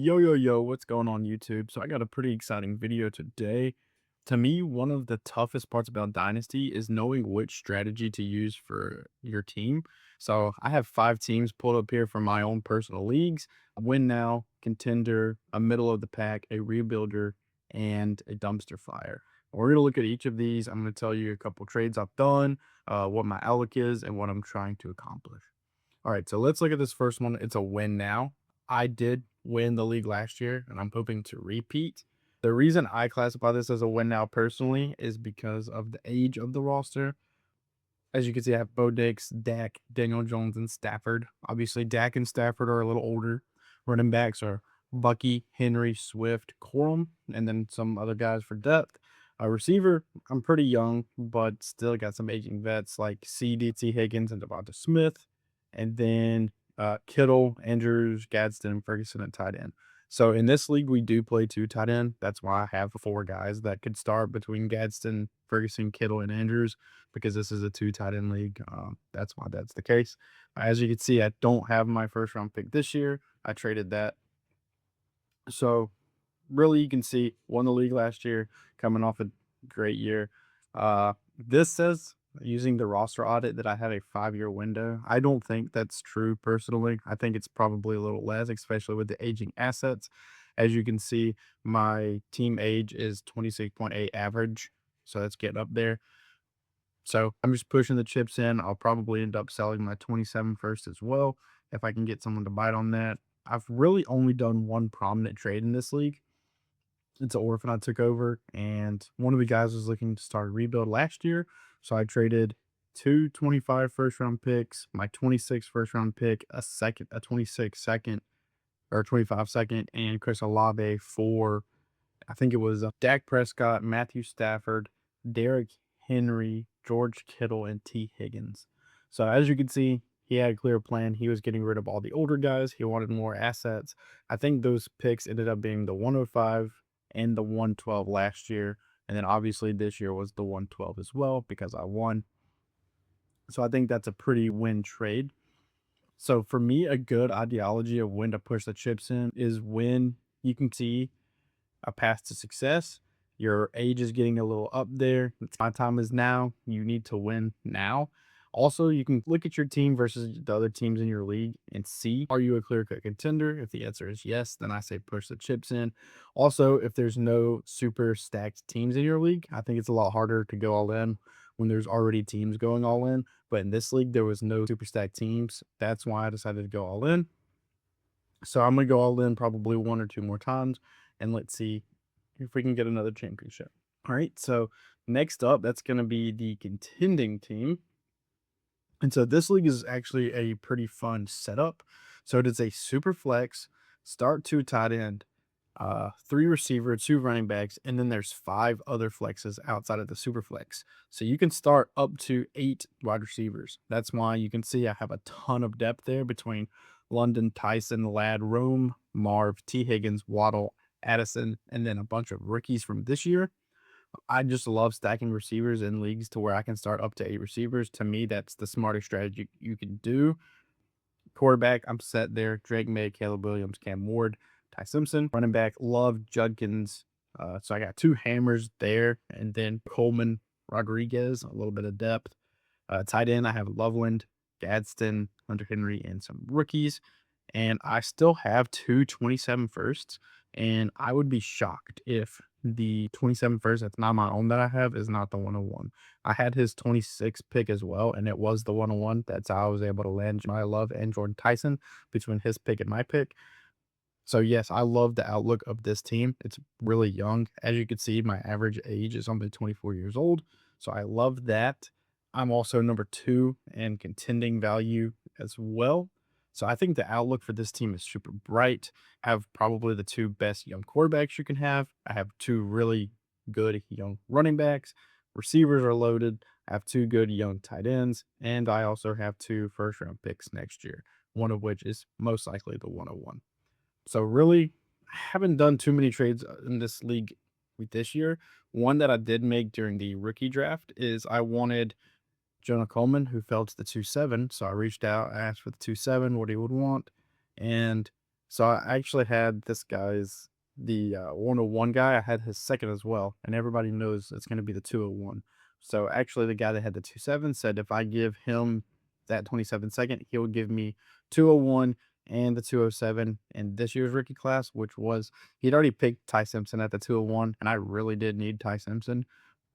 Yo, what's going on YouTube? So I got a pretty exciting video today. To me, one of the toughest parts about Dynasty is knowing which strategy to use for your team. So I have 5 teams pulled up here from my own personal leagues: Win Now, Contender, a Middle of the Pack, a Rebuilder, and a Dumpster Fire. We're going to look at each of these. I'm going to tell you a couple trades I've done, what my outlook is, and what I'm trying to accomplish. All right, so let's look at this first one. It's a win now. I did win the league last year, and I'm hoping to repeat. The reason I classify this as a win now personally is because of the age of the roster. As you can see, I have Bo Nix, Dak, Daniel Jones, and Stafford. Obviously, Dak and Stafford are a little older. Running backs are Bucky, Henry, Swift, Corum, and then some other guys for depth. A receiver, I'm pretty young, but still got some aging vets like C.D.T. Higgins and Devonta Smith. And then Kittle, Andrews, Gadsden, and Ferguson at tight end. So in this league, we do play 2 tight end. That's why I have 4 guys that could start between Gadsden, Ferguson, Kittle, and Andrews, because this is a 2 tight end league. That's why that's the case. As you can see, I don't have my first round pick this year. I traded that. So really, you can see won the league last year, coming off a great year. This says using the roster audit that I have a 5-year window. I don't think that's true personally. I think it's probably a little less, especially with the aging assets. As you can see, my team age is 26.8 average, so that's getting up there. So I'm just pushing the chips in. I'll probably end up selling my 27 first as well if I can get someone to bite on that. I've really only done one prominent trade in this league. It's an orphan I took over, and one of the guys was looking to start a rebuild last year. So I traded two 25 first round picks, my 26 first round pick, a 26 second or 25 second, and Chris Olave for, I think it was Dak Prescott, Matthew Stafford, Derrick Henry, George Kittle, and T. Higgins. So as you can see, he had a clear plan. He was getting rid of all the older guys. He wanted more assets. I think those picks ended up being the 105 and the 112 last year. And then obviously this year was the 112 as well because I won. So I think that's a pretty win trade. So for me, a good ideology of when to push the chips in is when you can see a path to success. Your age is getting a little up there. My time is now. You need to win now. Also, you can look at your team versus the other teams in your league and see, are you a clear-cut contender? If the answer is yes, then I say push the chips in. Also, if there's no super stacked teams in your league, I think it's a lot harder to go all in when there's already teams going all in. But in this league, there was no super stacked teams. That's why I decided to go all in. So I'm going to go all in probably 1 or 2 more times, and let's see if we can get another championship. All right, so next up, that's going to be the contending team. And so this league is actually a pretty fun setup. So it is a super flex, start 2 tight end, 3 receiver, 2 running backs, and then there's 5 other flexes outside of the super flex. So you can start up to 8 wide receivers. That's why you can see I have a ton of depth there between London, Tyson, Ladd, Rome, Marv, T. Higgins, Waddle, Addison, and then a bunch of rookies from this year. I just love stacking receivers in leagues to where I can start up to 8 receivers. To me, that's the smartest strategy you can do. Quarterback, I'm set there. Drake May, Caleb Williams, Cam Ward, Ty Simpson. Running back, love Judkins. So I got 2 hammers there. And then Coleman, Rodriguez, a little bit of depth. Tight end, I have Loveland, Gadsden, Hunter Henry, and some rookies. And I still have 2 27 firsts. And I would be shocked if the 27 first that's not my own that I have is not the 101. I had his 26 pick as well, and it was the 101. That's how I was able to land my love and Jordan Tyson between his pick and my pick. So yes, I love the outlook of this team. It's really young. As you can see, my average age is only 24 years old. So I love that. I'm also number 2 in contending value as well. So I think the outlook for this team is super bright. I have probably the 2 best young quarterbacks you can have. I have 2 really good young running backs. Receivers are loaded. I have 2 good young tight ends. And I also have 2 first round picks next year, one of which is most likely the 101. So really, I haven't done too many trades in this league with this year. One that I did make during the rookie draft is I wanted Jonah Coleman, who fell to the 2-7. So I reached out, I asked for the 2-7, what he would want. And So I actually had this guy's the 101 guy. I had his second as well, and everybody knows it's going to be the 201. So actually, the guy that had the 27 said if I give him that 27 second, he'll give me 201 and the 207 in this year's rookie class, which was he'd already picked Ty Simpson at the 201, and I really did need Ty Simpson.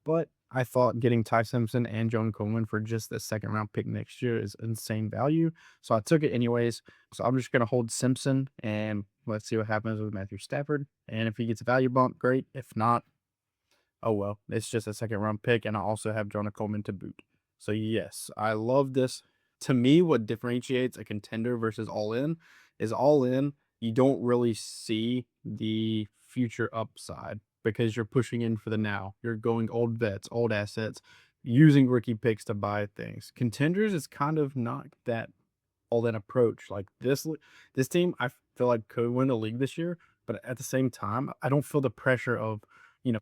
But I thought getting Ty Simpson and Joan Coleman for just the second round pick next year is insane value. So I took it anyways. So I'm just going to hold Simpson and let's see what happens with Matthew Stafford. And if he gets a value bump, great. If not, oh well, it's just a second round pick. And I also have Jonah Coleman to boot. So yes, I love this. To me, what differentiates a contender versus all in is all in, you don't really see the future upside because you're pushing in for the now. You're going old vets, old assets, using rookie picks to buy things. Contenders is kind of not that all in approach. Like this team, I feel like could win the league this year, but at the same time, I don't feel the pressure of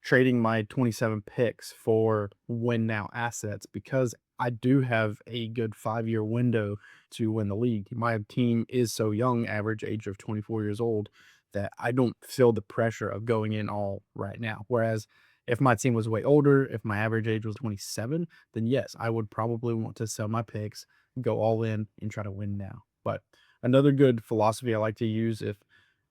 trading my 27 picks for win now assets because I do have a good 5 year window to win the league. My team is so young, average age of 24 years old, that I don't feel the pressure of going in all right now. Whereas if my team was way older, if my average age was 27, then yes, I would probably want to sell my picks, go all in, and try to win now. But another good philosophy I like to use if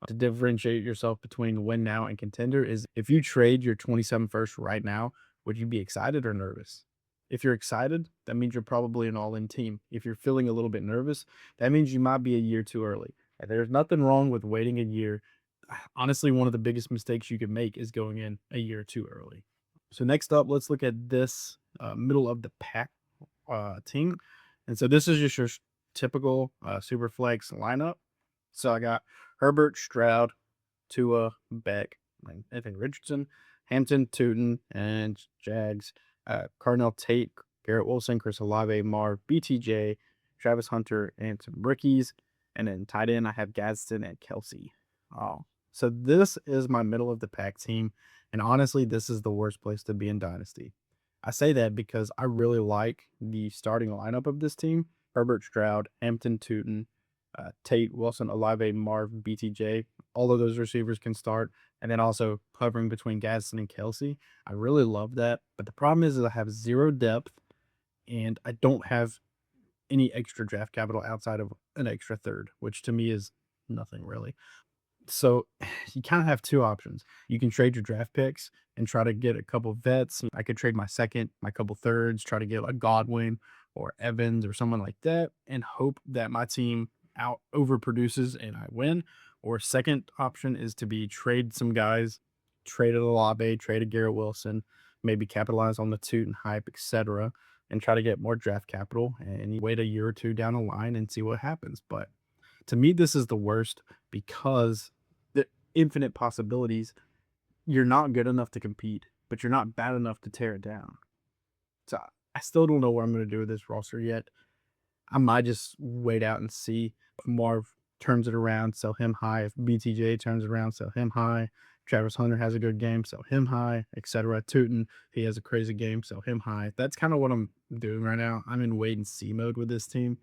to differentiate yourself between win now and contender is if you trade your 27 first right now, would you be excited or nervous? If you're excited, that means you're probably an all in team. If you're feeling a little bit nervous, that means you might be a year too early. And there's nothing wrong with waiting a year. Honestly, one of the biggest mistakes you could make is going in a year too early. So next up, let's look at this middle of the pack team. And so this is just your typical super flex lineup. So I got Herbert, Stroud, Tua, Beck, Anthony Richardson, Hampton, Tootin, and Jags, Cardinal Tate, Garrett Wilson, Chris Olave, Marv, BTJ, Travis Hunter, and some rookies. And then tight end, I have Gadsden and Kelsey. Oh, so this is my middle of the pack team. And honestly, this is the worst place to be in Dynasty. I say that because I really like the starting lineup of this team. Herbert, Stroud, Hampton, Tootin, Tate, Wilson, Olave, Marv, BTJ. All of those receivers can start. And then also hovering between Gadsden and Kelsey. I really love that. But the problem is that I have zero depth and I don't have any extra draft capital outside of an extra third, which to me is nothing really. So you kind of have two options. You can trade your draft picks and try to get a couple vets. I could trade my second, my couple thirds, try to get a Godwin or Evans or someone like that, and hope that my team out overproduces and I win. Or second option is to be trade some guys, trade a Olave, trade a Garrett Wilson, maybe capitalize on the toot and hype, etc., and try to get more draft capital and you wait a year or two down the line and see what happens. But to me, this is the worst because the infinite possibilities, you're not good enough to compete, but you're not bad enough to tear it down. So I still don't know what I'm going to do with this roster yet. I might just wait out and see if Marv turns it around, sell him high. If BTJ turns it around, sell him high. Travis Hunter has a good game, sell him high, etc. Tootin, he has a crazy game, sell him high. That's kind of what I'm doing right now. I'm in wait and see mode with this team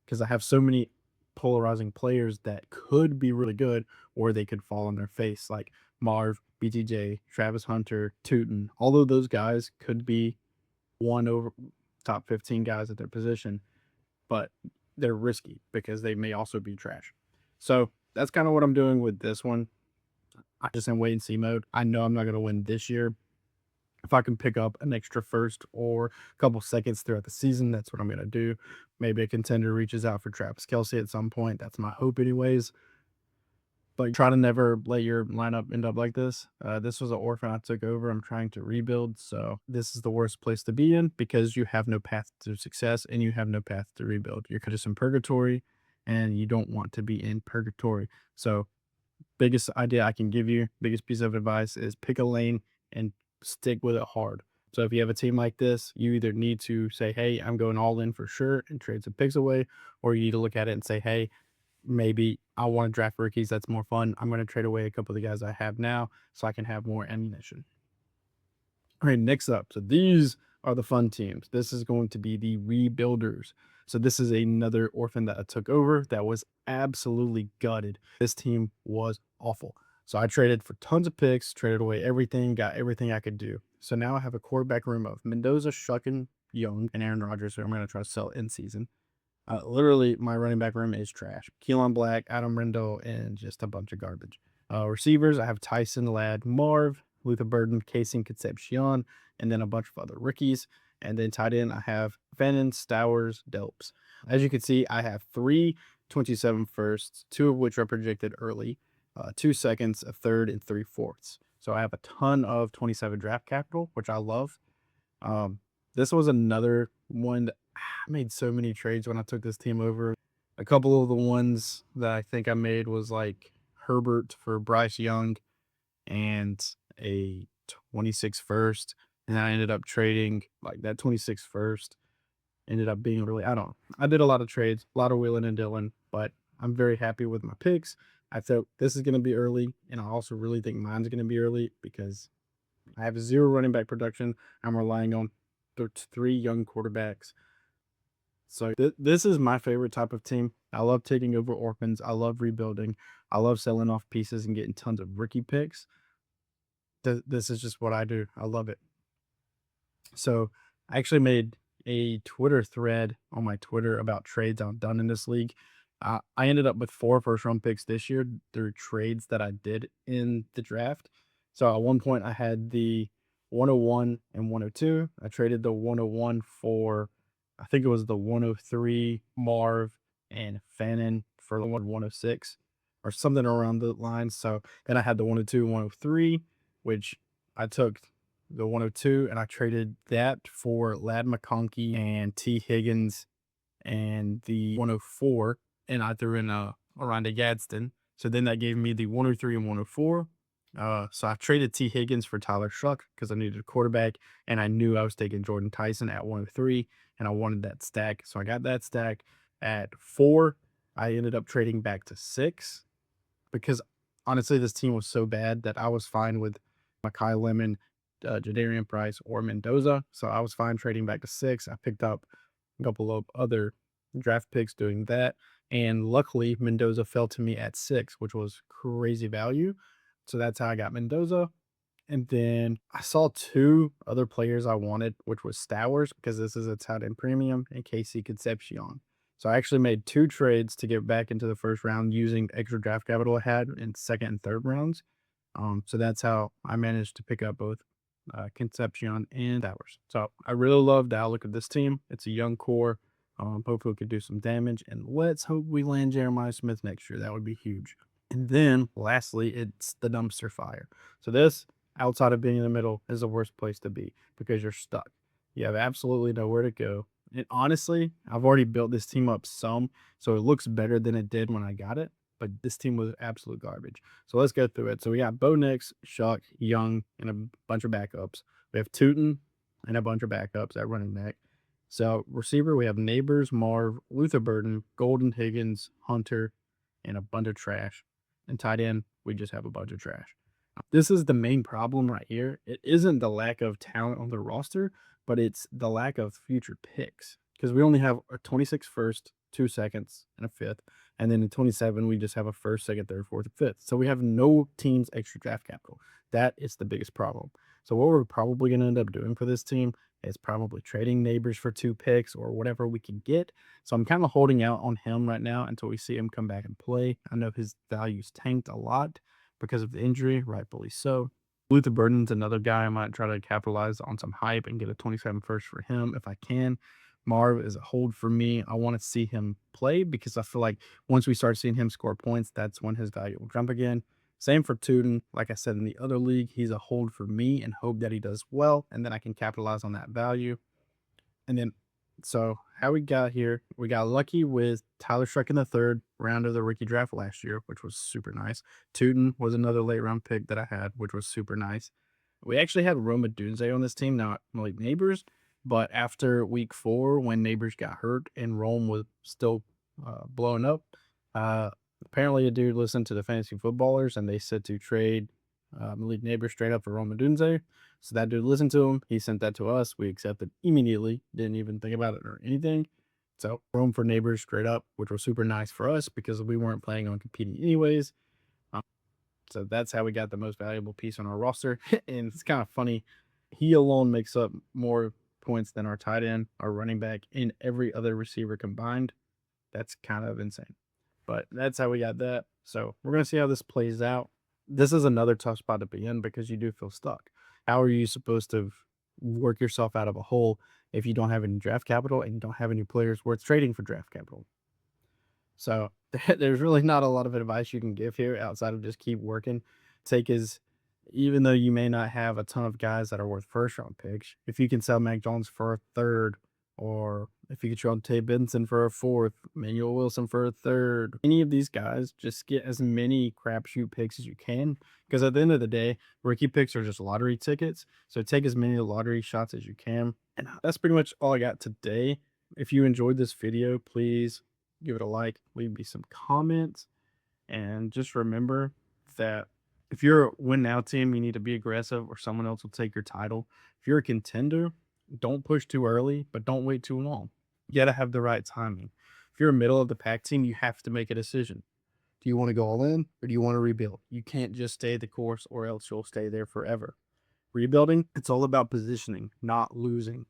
because I have so many polarizing players that could be really good or they could fall on their face, like Marv, BTJ, Travis Hunter, Tootin. All of those guys could be one over top 15 guys at their position, but they're risky because they may also be trash. So that's kind of what I'm doing with this one. I just in wait and see mode. I know I'm not going to win this year. If I can pick up an extra first or a couple seconds throughout the season, that's what I'm going to do. Maybe a contender reaches out for Travis Kelsey at some point. That's my hope, anyways. But try to never let your lineup end up like this. This was an orphan I took over. I'm trying to rebuild. So this is the worst place to be in because you have no path to success and you have no path to rebuild. You're just in purgatory and you don't want to be in purgatory. So biggest idea I can give you, biggest piece of advice is pick a lane and stick with it hard. So if you have a team like this, you either need to say, hey, I'm going all in for sure and trade some picks away, or you need to look at it and say, hey, maybe I want to draft rookies. That's more fun. I'm going to trade away a couple of the guys I have now so I can have more ammunition. All right, next up. So these are the fun teams. This is going to be the rebuilders. So this is another orphan that I took over that was absolutely gutted. This team was awful. So I traded for tons of picks, traded away everything, got everything I could do. So now I have a quarterback room of Mendoza, Shuckin, Young, and Aaron Rodgers, who I'm going to try to sell in season. Literally, my running back room is trash. Keelan Black, Adam Rendell, and just a bunch of garbage. Receivers, I have Tyson Ladd, Marv, Luther Burden, Casey Concepcion, and then a bunch of other rookies. And then tight end, I have Fannin, Stowers, Delps. As you can see, I have 3 27 firsts, 2 of which are projected early, 2 seconds, a third, and 3 fourths. So I have a ton of 27 draft capital, which I love. Um, this was another one that I made so many trades when I took this team over. A couple of the ones that I think I made was like Herbert for Bryce Young and a 26 first. And I ended up trading like that 26 first ended up being really, I don't know. I did a lot of trades, a lot of wheeling and dealing, but I'm very happy with my picks. I thought this is going to be early, and I also really think mine's going to be early because I have 0 running back production. I'm relying on 3 young quarterbacks. So this is my favorite type of team. I love taking over orphans. I love rebuilding. I love selling off pieces and getting tons of rookie picks. This is just what I do. I love it. So I actually made a Twitter thread on my Twitter about trades I've done in this league. I ended up with 4 first round picks this year through trades that I did in the draft. So at one point I had the 101 and 102. I traded the 101 for, I think it was the 103 Marv and Fannin for the 106 or something around the lines. So then I had the 102 and 103, which I took the 102 and I traded that for Lad McConkey and T. Higgins and the 104, and I threw in Orlando Gadsden. So then that gave me the 103 and 104. So I traded T. Higgins for Tyler Shuck because I needed a quarterback, and I knew I was taking Jordan Tyson at 103, and I wanted that stack. So I got that stack at 4. I ended up trading back to 6 because honestly, this team was so bad that I was fine with Makai Lemon, Jadarian Price, or Mendoza. So I was fine trading back to 6. I picked up a couple of other draft picks doing that. And luckily, Mendoza fell to me at 6, which was crazy value. So that's how I got Mendoza. And then I saw 2 other players I wanted, which was Stowers, because this is a tight end premium, and Casey Concepcion. So I actually made 2 trades to get back into the first round using extra draft capital I had in second and third rounds. So that's how I managed to pick up both Concepcion and Stowers. So I really love the outlook of this team. It's a young core. Hopefully we could do some damage, and let's hope we land Jeremiah Smith next year. That would be huge. And then lastly, it's the dumpster fire. So this, outside of being in the middle, is the worst place to be because you're stuck. You have absolutely nowhere to go. And honestly, I've already built this team up some, so it looks better than it did when I got it. But this team was absolute garbage. So let's go through it. So we got Bo Nix, Shuck, Young, and a bunch of backups. We have Tootin and a bunch of backups at running back. So receiver, we have Neighbors, Marv, Luther Burden, Golden Higgins, Hunter, and a bunch of trash. And tight end, we just have a bunch of trash. This is the main problem right here. It isn't the lack of talent on the roster, but it's the lack of future picks. Because we only have a 26 first, 2 seconds, and a fifth. And then in 27, we just have a first, second, third, fourth, and fifth. So we have no team's extra draft capital. That is the biggest problem. So what we're probably going to end up doing for this team is probably trading Neighbors for 2 picks or whatever we can get. So I'm kind of holding out on him right now until we see him come back and play. I know his value's tanked a lot because of the injury, rightfully so. Luther Burden's another guy I might try to capitalize on some hype and get a 27 first for him if I can. Marv is a hold for me. I want to see him play because I feel like once we start seeing him score points, that's when his value will jump again. Same for Tootin. Like I said in the other league, he's a hold for me and hope that he does well, and then I can capitalize on that value. And then, so how we got here, we got lucky with Tyler Shuck in the 3rd round of the rookie draft last year, which was super nice. Tootin was another late round pick that I had, which was super nice. We actually had Roma Dunze on this team, not Malik Neighbors, but after week 4, when Neighbors got hurt and Rome was still blowing up, apparently a dude listened to the fantasy footballers and they said to trade Malik Neighbors straight up for Roma Dunze. So that dude listened to him. He sent that to us. We accepted immediately. Didn't even think about it or anything. So room for neighbors straight up, which was super nice for us because we weren't planning on competing anyways. Um, so that's how we got the most valuable piece on our roster. And it's kind of funny. He alone makes up more points than our tight end, our running back, and every other receiver combined. That's kind of insane. But that's how we got that. So we're going to see how this plays out. This is another tough spot to be in because you do feel stuck. How are you supposed to work yourself out of a hole if you don't have any draft capital and you don't have any players worth trading for draft capital? So there's really not a lot of advice you can give here outside of just keep working. Take as even though you may not have a ton of guys that are worth first round picks, if you can sell Mac Jones for a third, or if you could trade Tay Benson for a fourth, Manuel Wilson for a third, any of these guys, just get as many crapshoot picks as you can. Because at the end of the day, rookie picks are just lottery tickets. So take as many lottery shots as you can. And that's pretty much all I got today. If you enjoyed this video, please give it a like, leave me some comments, and just remember that if you're a win now team, you need to be aggressive or someone else will take your title. If you're a contender, don't push too early, but don't wait too long. You got to have the right timing. If you're a middle of the pack team, you have to make a decision. Do you want to go all in or do you want to rebuild? You can't just stay the course or else you'll stay there forever. Rebuilding, it's all about positioning, not losing.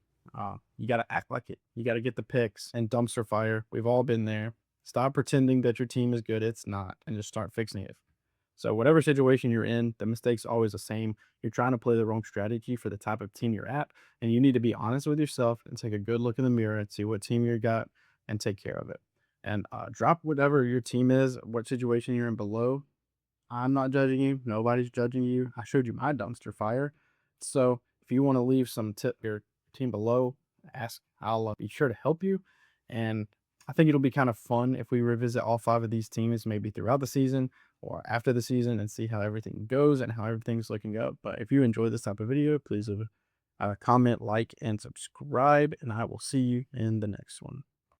You got to act like it. You got to get the picks and dumpster fire. We've all been there. Stop pretending that your team is good. It's not, and just start fixing it. So whatever situation you're in, the mistake's always the same. You're trying to play the wrong strategy for the type of team you're at, and you need to be honest with yourself and take a good look in the mirror and see what team you got and take care of it. And drop whatever your team is, what situation you're in below. I'm not judging you. Nobody's judging you. I showed you my dumpster fire. So if you want to leave some tip your team below, ask. I'll be sure to help you. And I think it'll be kind of fun if we revisit all 5 of these teams maybe throughout the season or after the season and see how everything goes and how everything's looking up. But if you enjoy this type of video, please leave a comment, like, and subscribe. And I will see you in the next one.